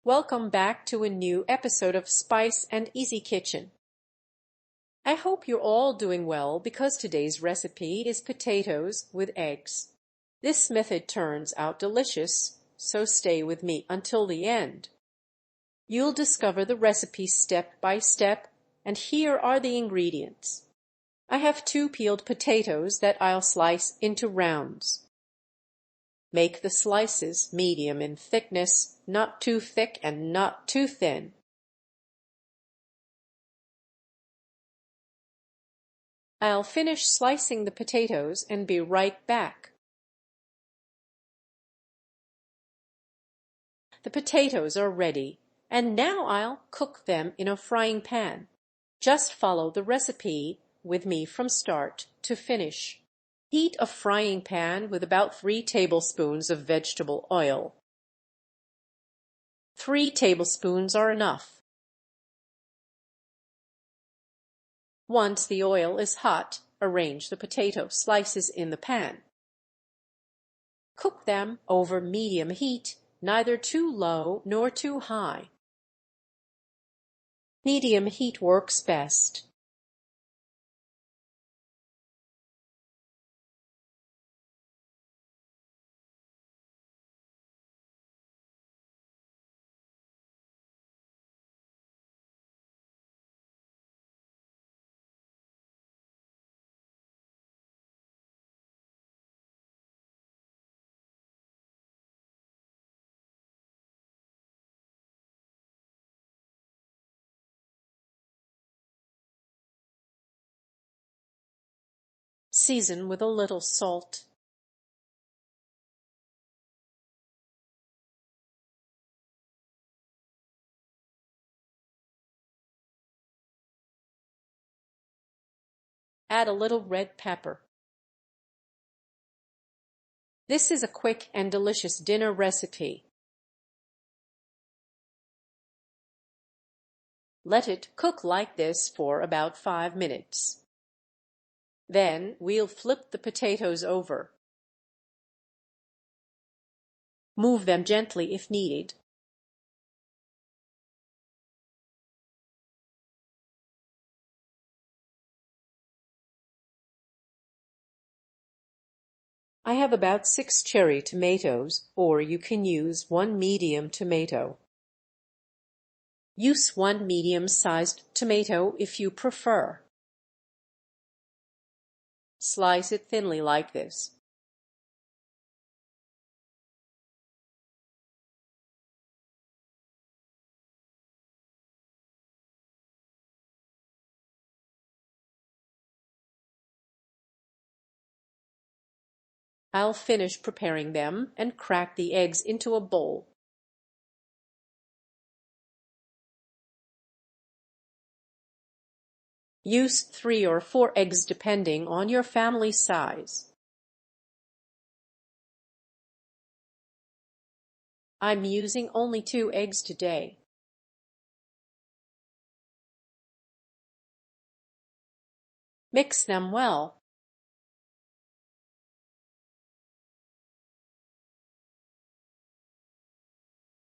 Welcome back to a new episode of Spice and Easy Kitchen. I hope you're all doing well because today's recipe is potatoes with eggs. This method turns out delicious, so stay with me until the end. You'll discover the recipe step by step, and here are the ingredients. I have 2 peeled potatoes that I'll slice into rounds. Make the slices medium in thickness, not too thick and not too thin. I'll finish slicing the potatoes and be right back. The potatoes are ready, and now I'll cook them in a frying pan. Just follow the recipe with me from start to finish. Heat a frying pan with about 3 tablespoons of vegetable oil. 3 tablespoons are enough. Once the oil is hot, arrange the potato slices in the pan. Cook them over medium heat, neither too low nor too high. Medium heat works best. Season with a little salt. Add a little red pepper. This is a quick and delicious dinner recipe. Let it cook like this for about 5 minutes. Then we'll flip the potatoes over. Move them gently if needed. I have about 6 cherry tomatoes, or you can use 1 medium tomato. Use 1 medium-sized tomato if you prefer. Slice it thinly like this. I'll finish preparing them and crack the eggs into a bowl. Use 3 or 4 eggs depending on your family size. I'm using only 2 eggs today. Mix them well.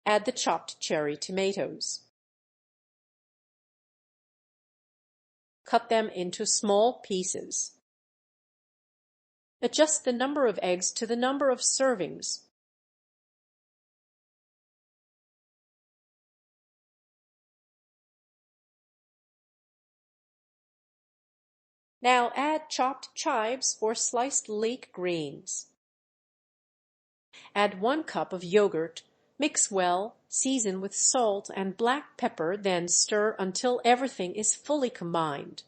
Add the chopped cherry tomatoes. Cut them into small pieces. Adjust the number of eggs to the number of servings. Now add chopped chives or sliced leek greens. Add 1 cup of yogurt. Mix well, season with salt and black pepper, then stir until everything is fully combined.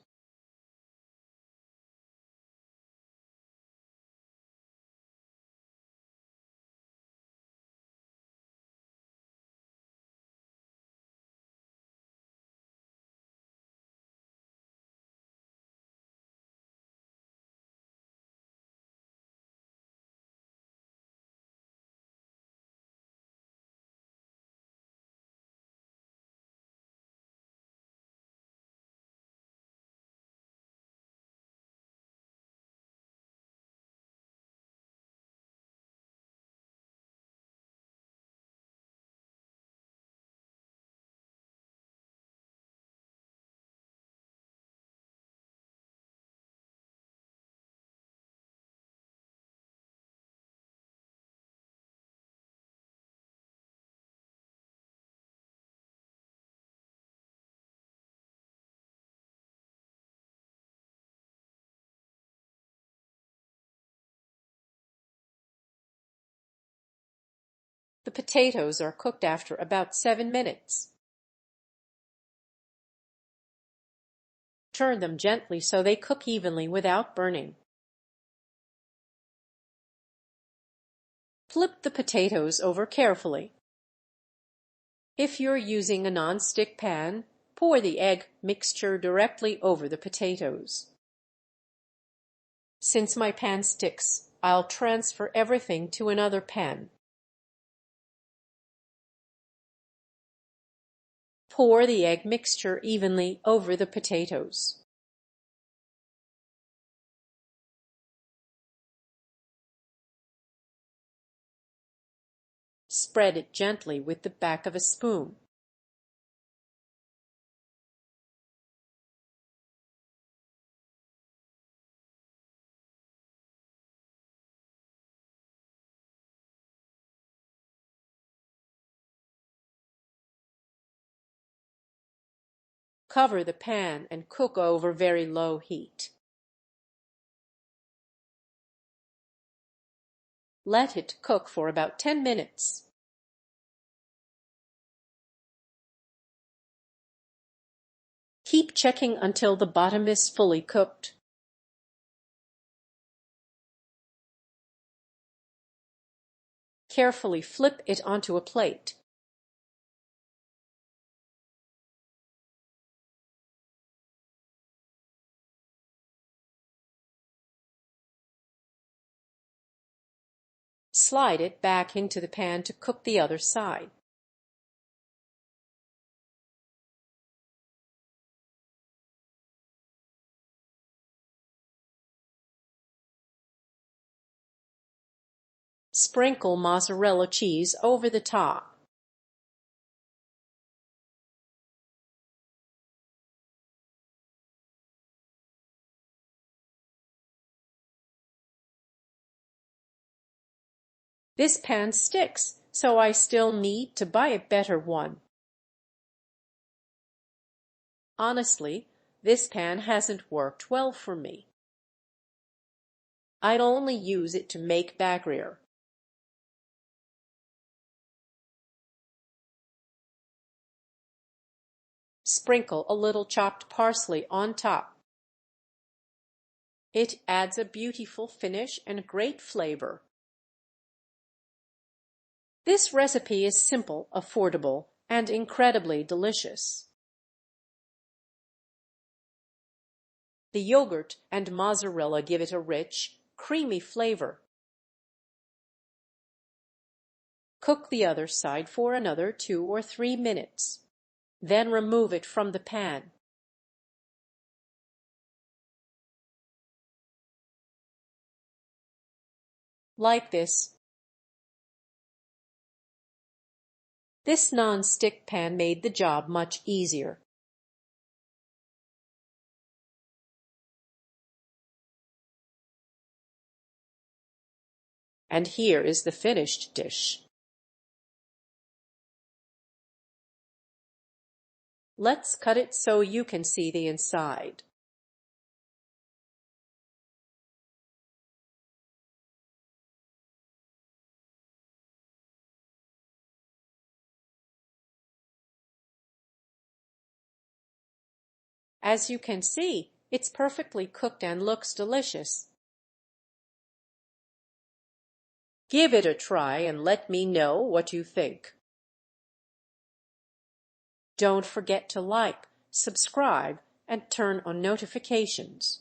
The potatoes are cooked after about 7 minutes. Turn them gently so they cook evenly without burning. Flip the potatoes over carefully. If you're using a non-stick pan, pour the egg mixture directly over the potatoes. Since my pan sticks, I'll transfer everything to another pan. Pour the egg mixture evenly over the potatoes. Spread it gently with the back of a spoon. Cover the pan and cook over very low heat. Let it cook for about 10 minutes. Keep checking until the bottom is fully cooked. Carefully flip it onto a plate. Slide it back into the pan to cook the other side. Sprinkle mozzarella cheese over the top. This pan sticks, so I still need to buy a better one. Honestly, this pan hasn't worked well for me. I'd only use it to make bagrier. Sprinkle a little chopped parsley on top. It adds a beautiful finish and great flavor. This recipe is simple, affordable, and incredibly delicious. The yogurt and mozzarella give it a rich, creamy flavor. Cook the other side for another 2 or 3 minutes. Then remove it from the pan. Like this. This non-stick pan made the job much easier. And here is the finished dish. Let's cut it so you can see the inside. As you can see, it's perfectly cooked and looks delicious. Give it a try and let me know what you think. Don't forget to like, subscribe, and turn on notifications.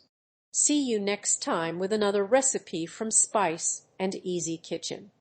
See you next time with another recipe from Spice and Easy Kitchen.